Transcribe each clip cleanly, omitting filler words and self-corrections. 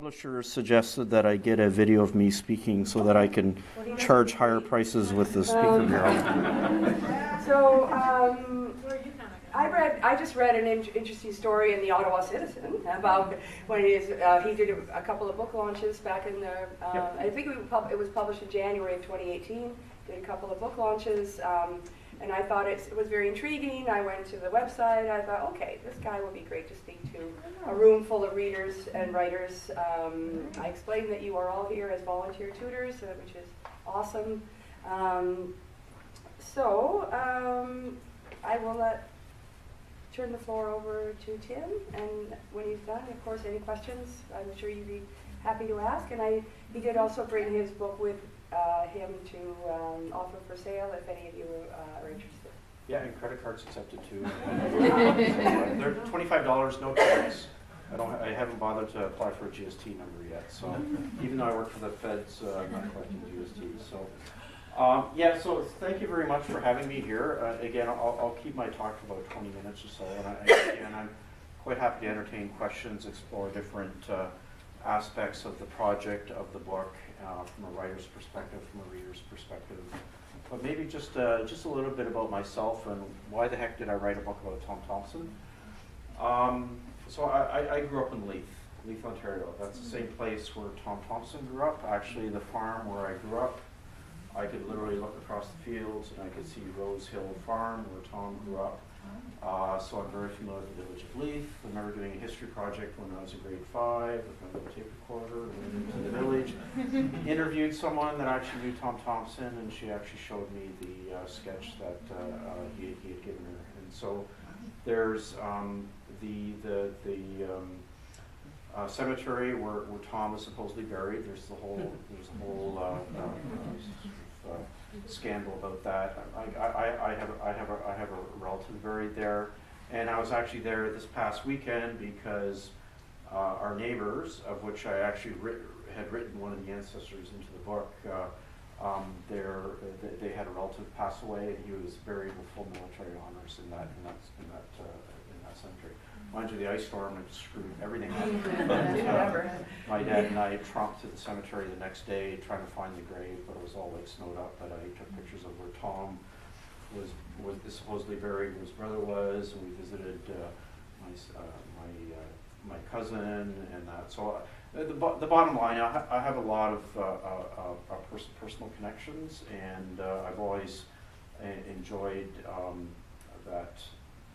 Publisher suggested that I get a video of me speaking so that I can charge higher prices with the speaker bureau. So I just read an interesting story in the Ottawa Citizen about when he did a couple of book launches back in the I think it was published in January of 2018. Did a couple of book launches. And I thought it was very intriguing. I went to the website. I thought, okay, this guy would be great to speak to a room full of readers and writers. I explained that you are all here as volunteer tutors, which is awesome. I will turn the floor over to Tim, and when he's done, of course, any questions, I'm sure you'd be happy to ask. And he did also bring his book with him to offer for sale if any of you are interested. Yeah, and credit cards accepted too. They're $25, no tax. I haven't bothered to apply for a GST number yet. So even though I work for the feds, I'm not collecting GST. So so thank you very much for having me here. Again, I'll keep my talk to about 20 minutes or so, and I'm quite happy to entertain questions, explore different aspects of the project, of the book, from a writer's perspective, from a reader's perspective. But maybe just a little bit about myself and why the heck did I write a book about Tom Thomson. So I grew up in Leith, Ontario. That's the same place where Tom Thomson grew up. Actually, the farm where I grew up, I could literally look across the fields and I could see Rose Hill Farm where Tom grew up. So I'm very familiar with the village of Leith. I remember doing a history project when I was in grade 5 with my little tape recorder, went into the village, interviewed someone that actually knew Tom Thomson, and she actually showed me the sketch that he had given her. And so there's the cemetery where Tom is supposedly buried. There's the whole scandal about that. I have a relative buried there, and I was actually there this past weekend because our neighbors, of which I actually had written one of the ancestors into the book, they had a relative pass away, and he was buried with full military honors in that cemetery. Mind you, the ice storm had screwed everything up. But, my dad and I tromped to the cemetery the next day trying to find the grave, but it was all like snowed up. But I took pictures of where Tom was supposedly buried, where his brother was, and we visited my cousin and that. So the bottom line, I have a lot of personal connections, and I've always enjoyed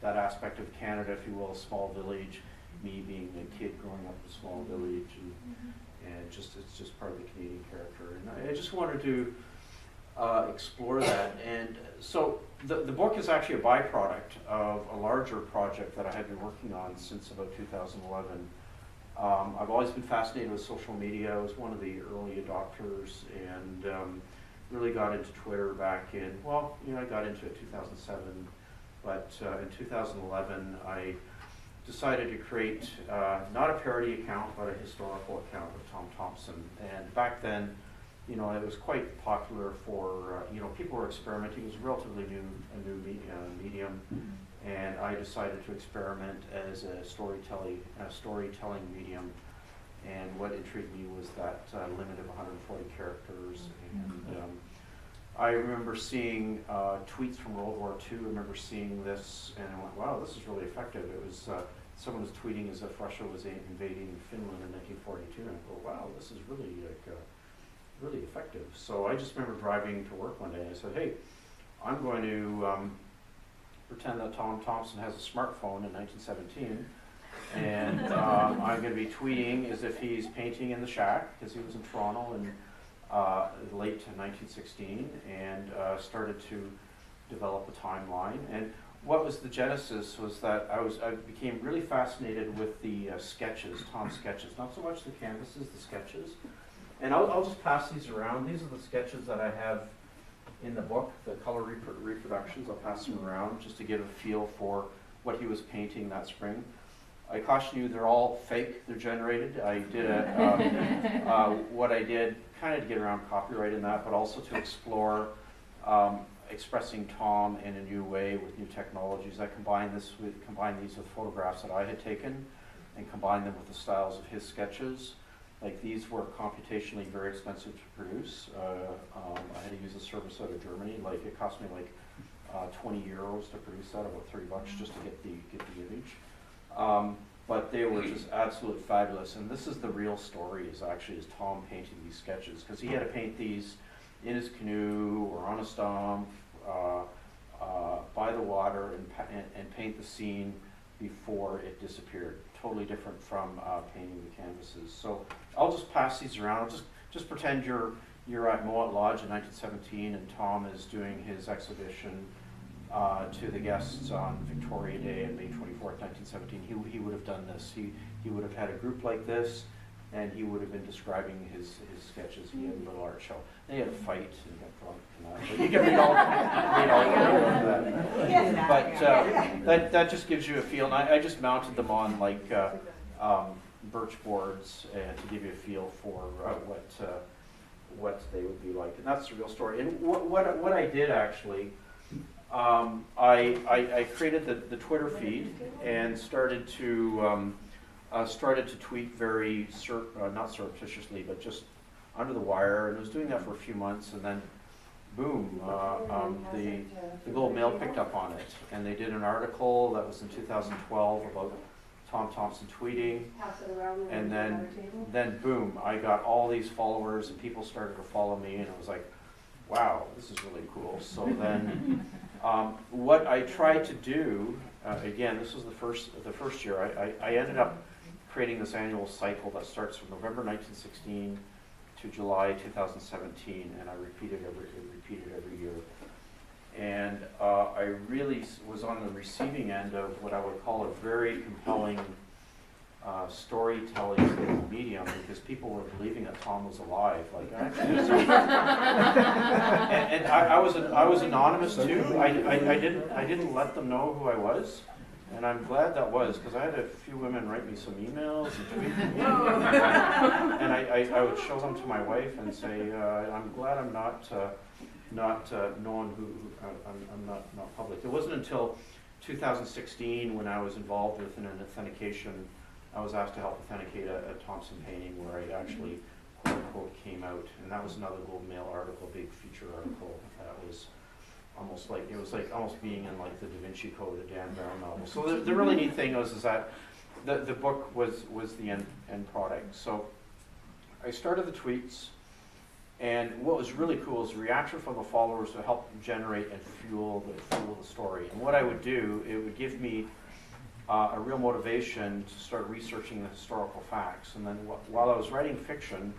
that aspect of Canada, if you will, a small village, me being a kid growing up in a small village, and it's just part of the Canadian character. And I just wanted to explore that. And so the book is actually a byproduct of a larger project that I had been working on since about 2011. I've always been fascinated with social media. I was one of the early adopters, and really got into Twitter back in, I got into it 2007. But in 2011, I decided to create not a parody account, but a historical account of Tom Thomson. And back then, it was quite popular for, people were experimenting. It was a relatively new medium. And I decided to experiment as a storytelling medium. And what intrigued me was that limit of 140 characters. And I remember seeing tweets from World War II. I remember seeing this, and I went, wow, this is really effective. It was, someone was tweeting as if Russia was invading Finland in 1942, and I go, wow, this is really, really effective. So I just remember driving to work one day, and I said, hey, I'm going to pretend that Tom Thomson has a smartphone in 1917, and I'm going to be tweeting as if he's painting in the shack, because he was in Toronto, and late 1916, and started to develop a timeline. And what was the genesis was that I became really fascinated with the sketches, Tom's sketches, not so much the canvases, the sketches. And I'll just pass these around. These are the sketches that I have in the book, the color reproductions. I'll pass them around just to give a feel for what he was painting that spring. I caution you, they're all fake, they're generated. I did what I did kind of to get around copyright in that, but also to explore expressing Tom in a new way with new technologies. I combined these with photographs that I had taken and combined them with the styles of his sketches. Like these were computationally very expensive to produce. I had to use a service out of Germany. Like it cost me like 20 euros to produce that, about $30 just to get the image. But they were just absolutely fabulous. And this is the real story, is Tom painting these sketches, because he had to paint these in his canoe or on a stump by the water and paint the scene before it disappeared. Totally different from painting the canvases. So I'll just pass these around. I'll just pretend you're at Mowat Lodge in 1917 and Tom is doing his exhibition to the guests on Victoria Day on May 24th, 1917. He would have done this. He would have had a group like this, and he would have been describing his sketches. He had a little art show. They had a fight and got drunk and that. But you can read all that. But that just gives you a feel. And I just mounted them on like birch boards to give you a feel for what they would be like. And that's the real story. And what I did actually, I created the Twitter feed and started to tweet very not surreptitiously, but just under the wire, and I was doing that for a few months, and then boom, the Globe Mail picked up on it, and they did an article that was in 2012 about Tom Thomson tweeting, and then boom, I got all these followers, and people started to follow me, and I was like, wow, this is really cool. So then, what I tried to do, again, this was the first year, I ended up creating this annual cycle that starts from November 1916 to July 2017, and I repeated every year. And I really was on the receiving end of what I would call a very compelling storytelling medium, because people were believing that Tom was alive. Like, and I was anonymous too. I didn't let them know who I was. And I'm glad that was, because I had a few women write me some emails and tweet me. And I would show them to my wife and say, I'm glad I'm not known who I'm not public. It wasn't until 2016 when I was involved with an authentication. I was asked to help authenticate a Thomson painting where I actually quote unquote came out, and that was another Globe Mail article, big feature article. That was almost being in like the Da Vinci Code, a Dan Brown novel. So the really neat thing is that the book was the end product. So I started the tweets, and what was really cool is the reaction from the followers to help generate and fuel the story. And what I would do, it would give me a real motivation to start researching the historical facts. And then while I was writing fiction,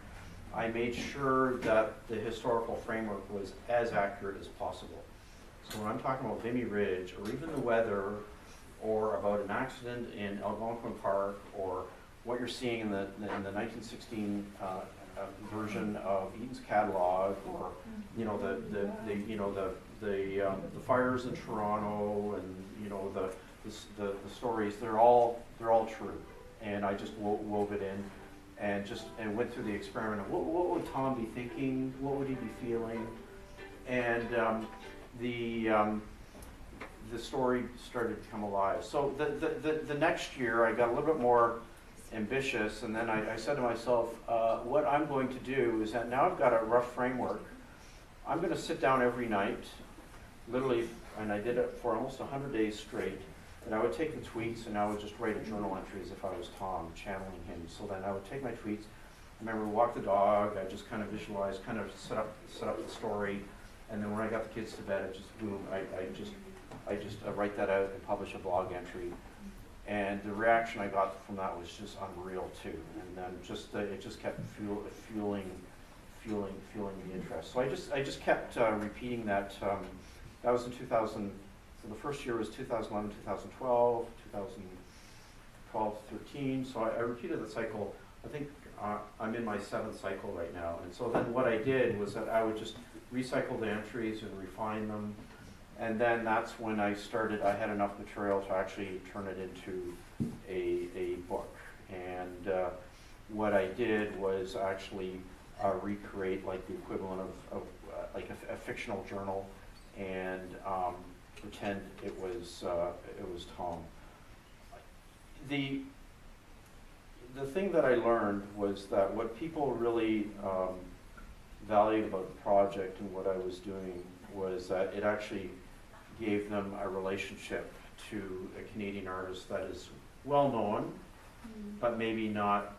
I made sure that the historical framework was as accurate as possible. So when I'm talking about Vimy Ridge, or even the weather, or about an accident in Algonquin Park, or what you're seeing in the 1916 version of Eaton's catalog, or the fires in Toronto, and the stories, they're all true. And I just wove it in, and went through the experiment of what would Tom be thinking, what would he be feeling, and the story started to come alive. So the next year I got a little bit more ambitious, and then I said to myself, what I'm going to do is that now I've got a rough framework. I'm going to sit down every night, literally, and I did it for almost 100 days straight, and I would take the tweets and I would just write a journal entry as if I was Tom, channeling him. So then I would take my tweets, I remember walk the dog, I just kind of visualize, kind of set up the story, and then when I got the kids to bed, it just boom, I just write that out and publish a blog entry. And the reaction I got from that was just unreal too. And then it just kept fueling the interest. So I just kept repeating that. That was in 2000. So the first year was 2011, 2012, 2012, 13. So I repeated the cycle. I think I'm in my 7th cycle right now. And so then what I did was that I would just recycle the entries and refine them. And then that's when I had enough material to actually turn it into a book. And what I did was actually recreate like the equivalent of like a fictional journal, and pretend it was Tom. The the thing that I learned was that what people really valued about the project and what I was doing was that it actually gave them a relationship to a Canadian artist that is well known, but maybe not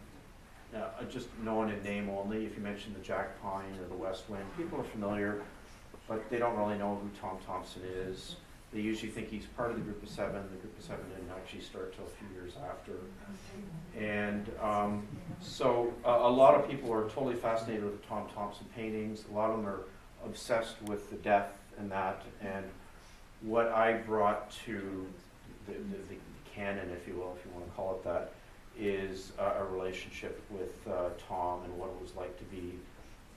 just known in name only. If you mention the Jack Pine or the West Wind, people are familiar, but they don't really know who Tom Thomson is. They usually think he's part of the Group of Seven. The Group of Seven didn't actually start till a few years after. And so a lot of people are totally fascinated with the Tom Thomson paintings. A lot of them are obsessed with the death and that. And what I brought to the canon, if you will, if you want to call it that, is a relationship with Tom and what it was like to be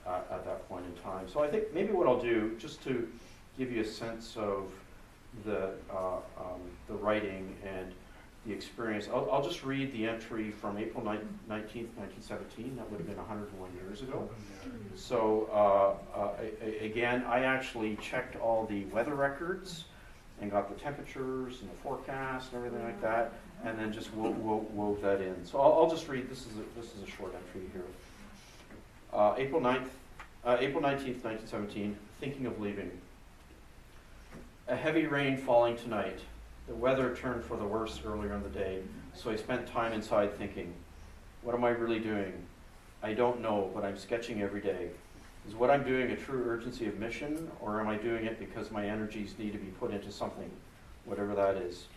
at that point in time. So I think maybe what I'll do, just to give you a sense of the writing and the experience, I'll just read the entry from April 19th, 1917. That would have been 101 years ago. So again, I actually checked all the weather records and got the temperatures and the forecast and everything like that, and then just wove that in. So I'll just read. This is a short entry here. April 19th, 1917. Thinking of leaving. A heavy rain falling tonight. The weather turned for the worse earlier in the day, so I spent time inside thinking, what am I really doing? I don't know, but I'm sketching every day. Is what I'm doing a true urgency of mission, or am I doing it because my energies need to be put into something, whatever that is?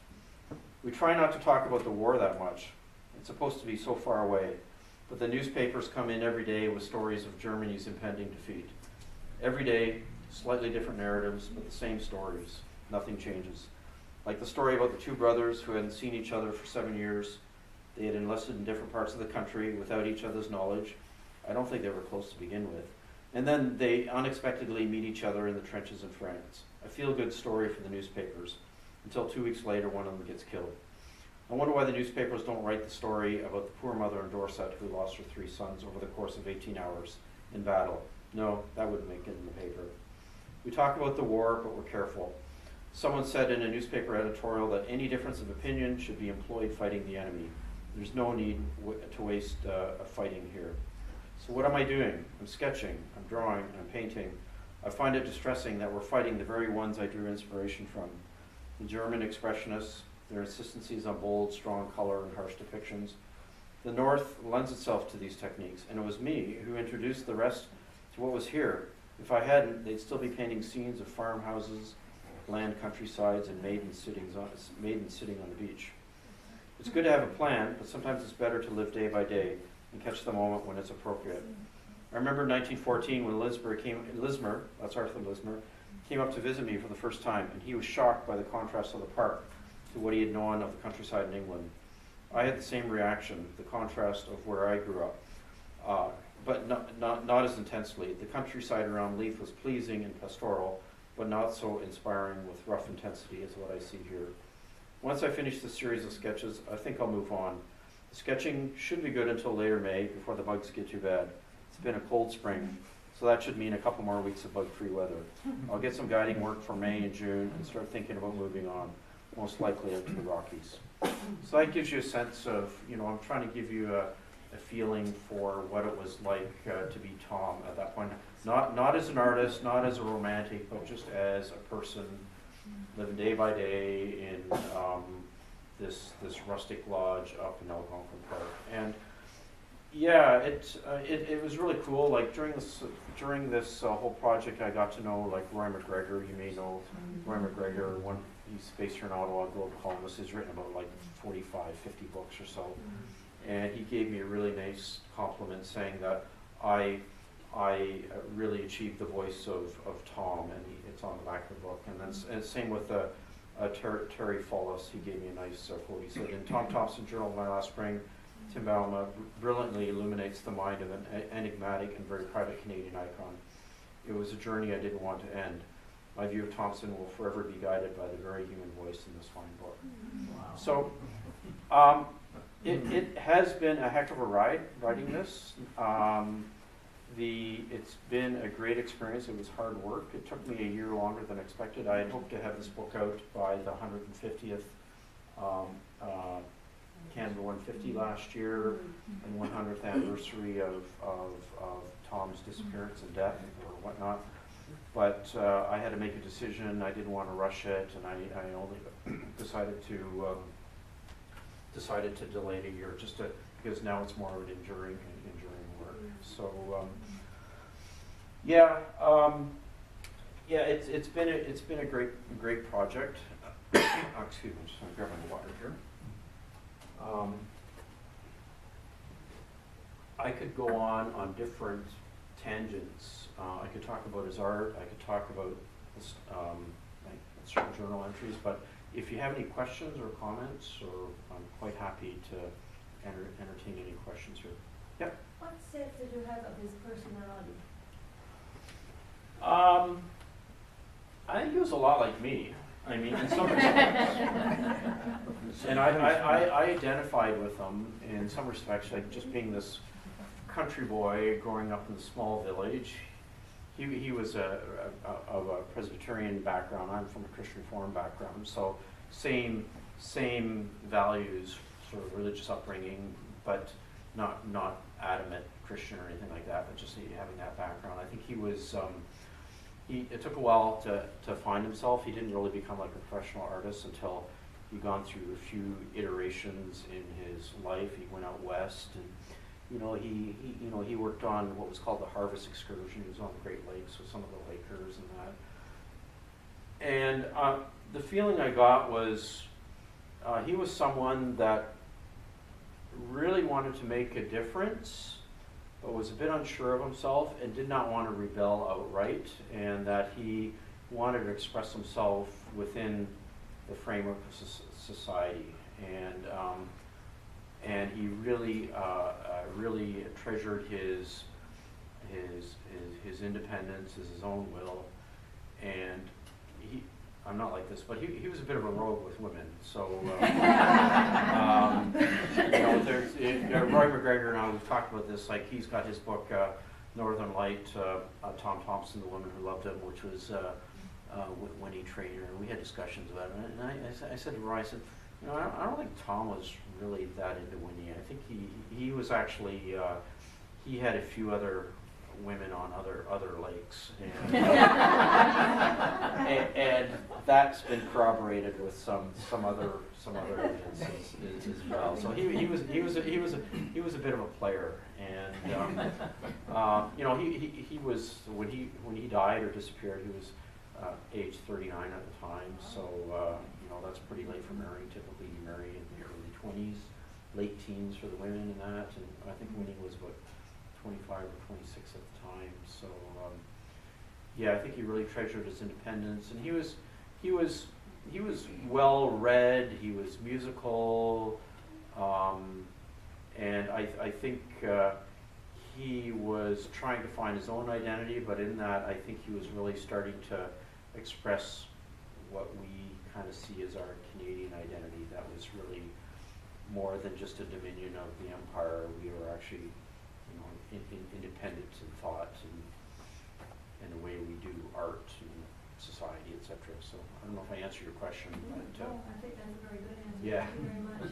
We try not to talk about the war that much. It's supposed to be so far away, but the newspapers come in every day with stories of Germany's impending defeat. Every day, slightly different narratives, but the same stories. Nothing changes. Like the story about the two brothers who hadn't seen each other for 7 years. They had enlisted in different parts of the country without each other's knowledge. I don't think they were close to begin with. And then they unexpectedly meet each other in the trenches in France. A feel-good story for the newspapers, until 2 weeks later one of them gets killed. I wonder why the newspapers don't write the story about the poor mother in Dorset who lost her 3 sons over the course of 18 hours in battle. No, that wouldn't make it in the paper. We talk about the war, but we're careful. Someone said in a newspaper editorial that any difference of opinion should be employed fighting the enemy. There's no need to waste fighting here. So what am I doing? I'm sketching, I'm drawing, and I'm painting. I find it distressing that we're fighting the very ones I drew inspiration from. The German expressionists, their insistencies on bold, strong color and harsh depictions. The North lends itself to these techniques, and it was me who introduced the rest to what was here. If I hadn't, they'd still be painting scenes of farmhouses, land countrysides, and maidens sitting on the beach. It's good to have a plan, but sometimes it's better to live day by day and catch the moment when it's appropriate. I remember in 1914 when Lismer, that's Arthur Lismer, came up to visit me for the first time, and he was shocked by the contrast of the park to what he had known of the countryside in England. I had the same reaction, the contrast of where I grew up, but not as intensely. The countryside around Leith was pleasing and pastoral, but not so inspiring with rough intensity as what I see here. Once I finish this series of sketches, I think I'll move on. The sketching should be good until later May, before the bugs get too bad. It's been a cold spring, so that should mean a couple more weeks of bug-free weather. I'll get some guiding work for May and June and start thinking about moving on, most likely out to the Rockies. So that gives you a sense of, I'm trying to give you a feeling for what it was like to be Tom at that point. Not as an artist, not as a romantic, but just as a person living day by day in this rustic lodge up in Algonquin Park. And yeah, it was really cool. Like during this whole project, I got to know like Roy McGregor. You may know Roy McGregor. He's based here in Ottawa, Globe columnist. He's written about like 45, 50 books or so. And he gave me a really nice compliment saying that I really achieved the voice of Tom, and it's on the back of the book. And same with Terry Follis. He gave me a nice quote. He said, in Tom Thomson Journal last spring, Tim Ballama brilliantly illuminates the mind of an enigmatic and very private Canadian icon. It was a journey I didn't want to end. My view of Thomson will forever be guided by the very human voice in this fine book. Wow. So it has been a heck of a ride writing this. It's been a great experience. It was hard work. It took me a year longer than expected. I had hoped to have this book out by the 150th Canada 150 last year, and 100th anniversary of Tom's disappearance and death or whatnot. But I had to make a decision. I didn't want to rush it, and I only decided to delay it a year, because now it's more of an enduring work. So it's been a great project. Excuse me, just gonna grab my water here. I could go on different tangents. I could talk about his art. I could talk about like certain journal entries. But if you have any questions or comments, or I'm quite happy to entertain any questions here. Yep. What sense did you have of his personality? I think he was a lot like me. I mean, in some respects. And I identified with him in some respects, like just being this country boy growing up in a small village. He was of a Presbyterian background. I'm from a Christian Reformed background, so same values, sort of religious upbringing, but not adamant Christian or anything like that, but just having that background. I think he was. It took a while to find himself. He didn't really become like a professional artist until he'd gone through a few iterations in his life. He went out west, and he worked on what was called the Harvest Excursion. He was on the Great Lakes with some of the Lakers and that. And the feeling I got was he was someone that really wanted to make a difference, but was a bit unsure of himself and did not want to rebel outright, and that he wanted to express himself within the framework of society. And he really treasured his independence, his own will. And I'm not like this, but he was a bit of a rogue with women. So, Roy McGregor and I, we've talked about this. Like, he's got his book, Northern Light, Thomson, The Woman Who Loved Him, which was Winnie Trainer. We had discussions about it. And I said to Roy, I said, I don't think Tom was really that into Winnie. I think he was actually, he had a few other women on other lakes, and that's been corroborated with some other evidence as well. So he was a bit of a player, and he was when he died or disappeared, he was age 39 at the time. So that's pretty late for marrying. Typically, you marry in the early 20s, late teens for the women, and that. And I think Winnie was about 25 or 26 at the time. So I think he really treasured his independence, and he was well read. He was musical, and I think he was trying to find his own identity. But in that, I think he was really starting to express what we kind of see as our Canadian identity. That was really more than just a dominion of the empire. We were actually independent in thought and the way we do art and society, etc. So I don't know if I answered your question. No, But, I think that's a very good answer. Yeah. Thank you very much.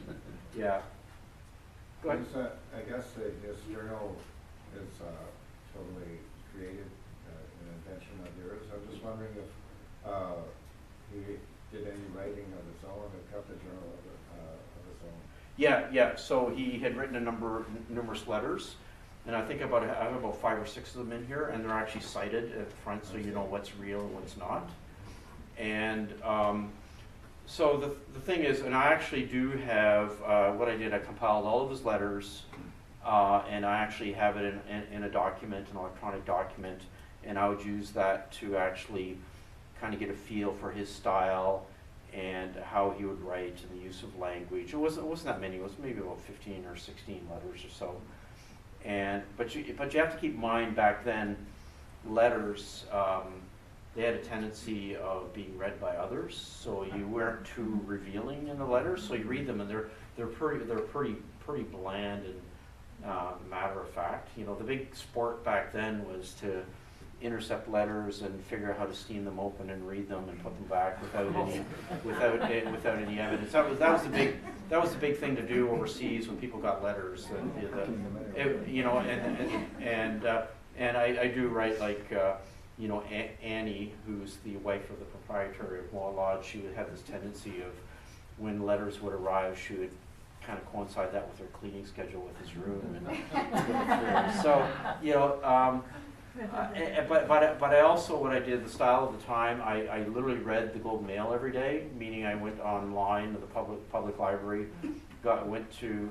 Yeah. Go ahead. I guess this journal is totally created, an invention of yours. I'm just wondering if he did any writing of his own, or kept a journal of his own. Yeah. So he had written numerous letters, and I think I have about 5 or 6 of them in here, and they're actually cited at the front, so you know what's real and what's not. And so the thing is, and I actually do have what I did. I compiled all of his letters, and I actually have it in a document, an electronic document, and I would use that to actually kind of get a feel for his style and how he would write and the use of language. It wasn't that many. It was maybe about 15 or 16 letters or so. But you have to keep in mind, back then, letters, they had a tendency of being read by others, so you weren't too revealing in the letters. So you read them, and they're pretty bland and matter of fact. The big sport back then was to intercept letters and figure out how to steam them open and read them and put them back without any evidence. That was the big thing to do overseas when people got letters. I do write like. Annie, who's the wife of the proprietor of Moa Lodge, she would have this tendency of when letters would arrive, she would kind of coincide that with her cleaning schedule with his room. So, but I also, what I did, the style of the time, I literally read the Globe and Mail every day, meaning I went online to the public library, went to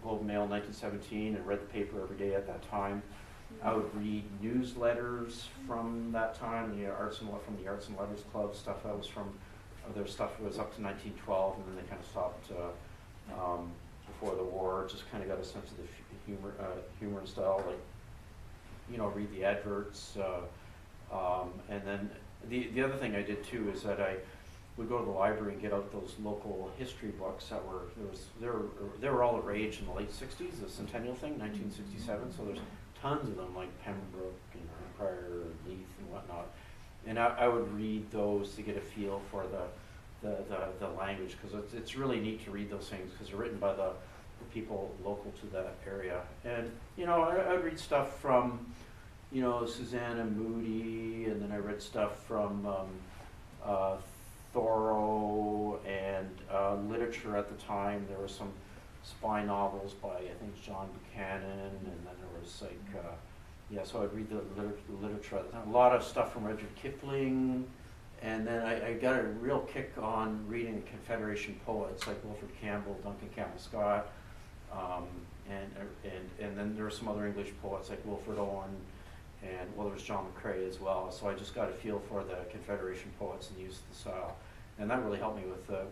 Globe and Mail in 1917 and read the paper every day at that time. I would read newsletters from that time, from the Arts and Letters Club stuff. That was from their stuff was up to 1912, and then they kind of stopped before the war. Just kind of got a sense of the humor and style, like read the adverts, and then the other thing I did too is that I would go to the library and get out those local history books that they were all the rage in the late 60s, the Centennial thing, 1967. So there's tons of them, like Pembroke and Empire and Leith and whatnot, and I would read those to get a feel for the language, because it's really neat to read those things because they're written by the people local to that area. And I would read stuff from Susanna Moody, and then I read stuff from Thoreau, and literature at the time. There were some spy novels by, I think, John Buchanan, and then there was like, so I'd read the literature at the time. A lot of stuff from Rudyard Kipling, and then I got a real kick on reading Confederation poets like Wilfred Campbell, Duncan Campbell Scott, and then there were some other English poets like Wilfred Owen, and there was John McCrae as well. So I just got a feel for the Confederation poets and the use of the style, and that really helped me with the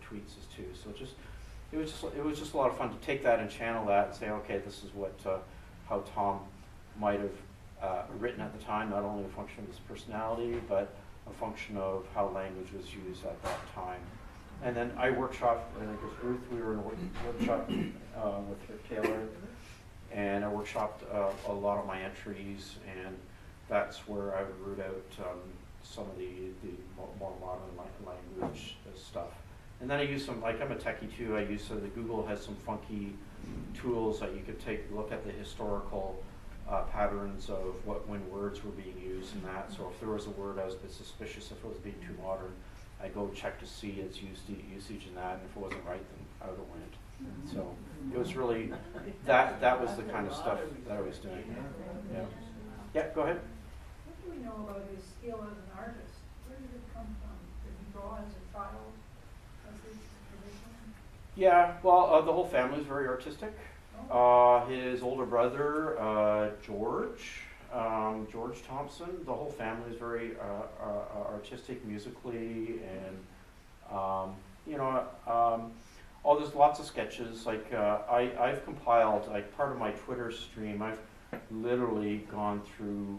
tweets too. So it was just a lot of fun to take that and channel that and say, okay, this is how Tom might have written at the time, not only a function of his personality, but a function of how language was used at that time. And then I workshopped, I think with Ruth, we were in a workshop with Taylor, and I workshopped a lot of my entries, and that's where I would root out some of the more modern language stuff. And then I use some, like I'm a techie too, the Google has some funky tools that you could look at the historical patterns of when words were being used and that. So if there was a word I was a bit suspicious if it was being too modern, I'd go check to see its usage in that, and if it wasn't right, then I would have went. So it was really, that was the kind of stuff that I was doing. Yeah, go ahead. What do we know about his skill as an artist? Where did it come from? Did he draw as a child? Was his tradition? Yeah, well, the whole family is very artistic. His older brother, George Thomson, the whole family is very artistic musically, and there's lots of sketches. Like I've compiled, like part of my Twitter stream, I've literally gone through,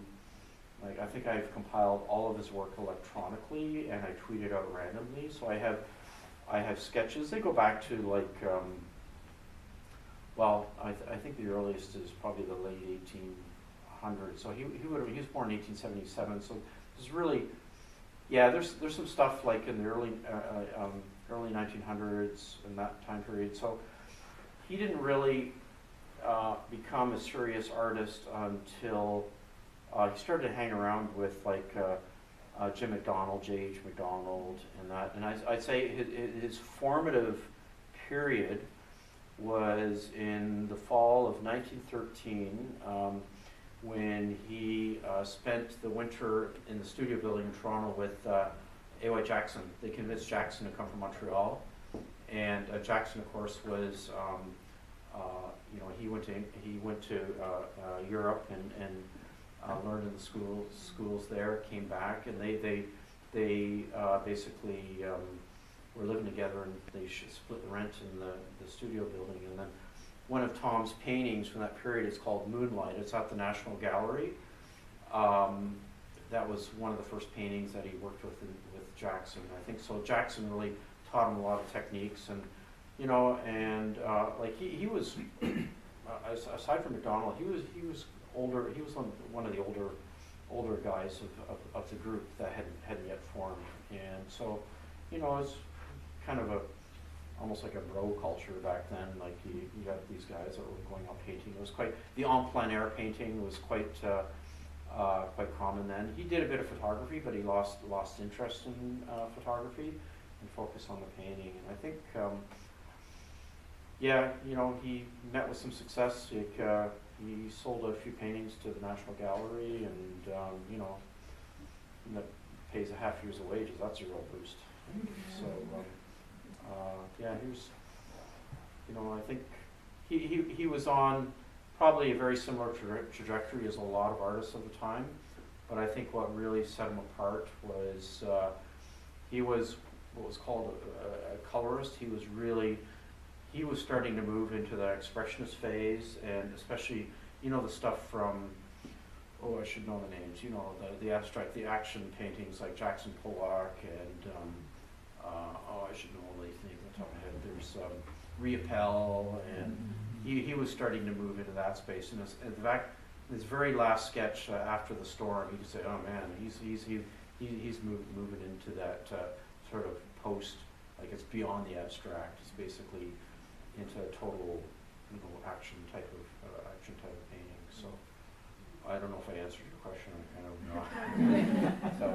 like I think I've compiled all of his work electronically, and I tweet it out randomly. So I have sketches. They go back to like, I think the earliest is probably the late 1800s. So he was born in 1877. So there's really, there's some stuff like in the early 1900s in that time period. So he didn't really become a serious artist until he started to hang around with like Jim McDonald, J.H. McDonald, and that. And I'd say his formative period was in the fall of 1913 when he spent the winter in the studio building in Toronto with A.Y. Jackson. They convinced Jackson to come from Montreal, and Jackson, of course, was he went to Europe and learned in the schools there. Came back, and they basically were living together, and they split the rent in the studio building. And then one of Tom's paintings from that period is called Moonlight. It's at the National Gallery. That was one of the first paintings that he worked with Jackson. I think so. Jackson really taught him a lot of techniques, and like he was aside from McDonald, he was older. He was one of the older guys of the group that hadn't yet formed, and so, you know, it's kind of almost like a bro culture back then. Like you got these guys that were going out painting. It was the en plein air painting was quite common then. He did a bit of photography, but he lost interest in photography and focused on the painting. And I think, yeah, you know, he met with some success. He sold a few paintings to the National Gallery, and you know, and that pays a half year's wages. That's a real boost. So yeah, he was, you know, I think he was on probably a very similar trajectory as a lot of artists of the time, but I think what really set him apart was he was what was called a colorist. He was starting to move into the expressionist phase, and especially, you know, the stuff from, oh, I should know the names, you know, the abstract, the action paintings like Jackson Pollock, and oh, I should know all these names on top of my head. There's Riopelle, and he was starting to move into that space. And in fact, his very last sketch after the storm, you could say, oh man, he's moving into that sort of post, like it's beyond the abstract. It's basically into a total, you know, action type of painting. So I don't know if I answered your question. I kind of not. So,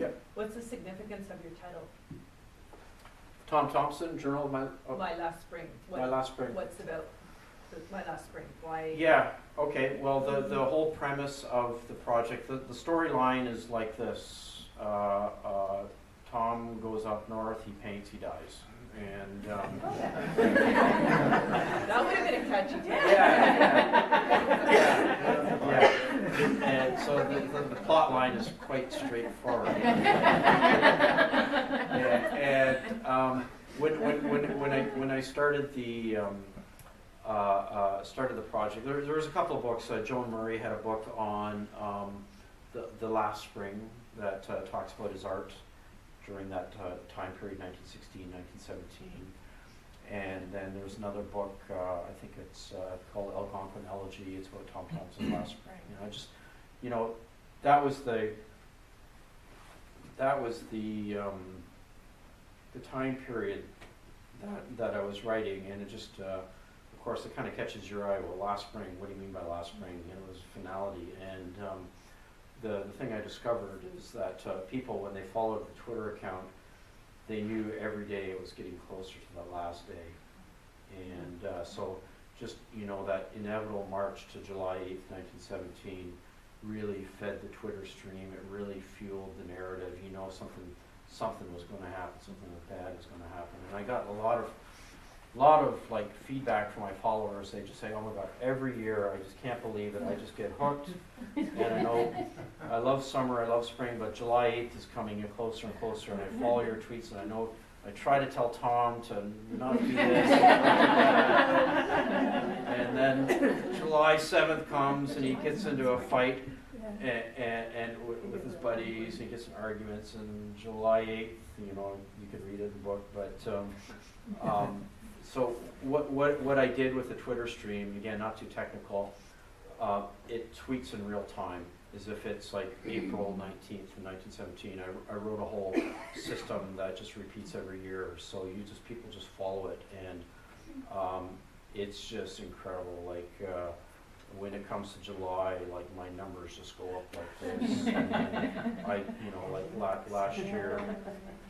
yeah. What's the significance of your title? Tom Thomson, Journal of My Last Spring. My Last Spring. What's about My Last Spring? Why? Yeah. Okay. Well, the whole premise of the project, the storyline is like this. Tom goes up north. He paints. He dies. And that would have been a catchy title. Yeah. And so the plot line is quite straightforward. And when I started the project, there was a couple of books. Joan Murray had a book on the last spring that talks about his art during that time period, 1916, 1917. And then there's another book, I think it's called Algonquin Elegy. It's about Tom Thomson's last spring. And I just, you know, that was the time period that I was writing, and it just, of course, it kind of catches your eye. Well, last spring, what do you mean by last spring? You know, it was finality. And the thing I discovered is that people, when they followed the Twitter account, they knew every day it was getting closer to the last day. And so just, you know, that inevitable march to July 8th, 1917 really fed the Twitter stream. It really fueled the narrative. You know, something was going to happen, something bad was going to happen. And I got a lot of like feedback from my followers. They just say, oh my God, every year I just can't believe it. I just get hooked. And I know I love summer, I love spring, but July 8th is coming in closer and closer, and I follow your tweets, and I know I try to tell Tom to not do this. And then July 7th comes, and he gets into a fight and with his buddies, and he gets in arguments, and July 8th, you know, you could read it in the book, but so what I did with the Twitter stream, again, not too technical, it tweets in real time, as if it's like April 19th from 1917. I wrote a whole system that just repeats every year, so people just follow it, and it's just incredible. Like when it comes to July, like my numbers just go up like this. And then you know, like last year,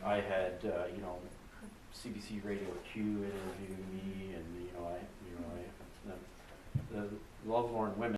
I had you know, CBC Radio Q interviewing me, and the Lovelorn Women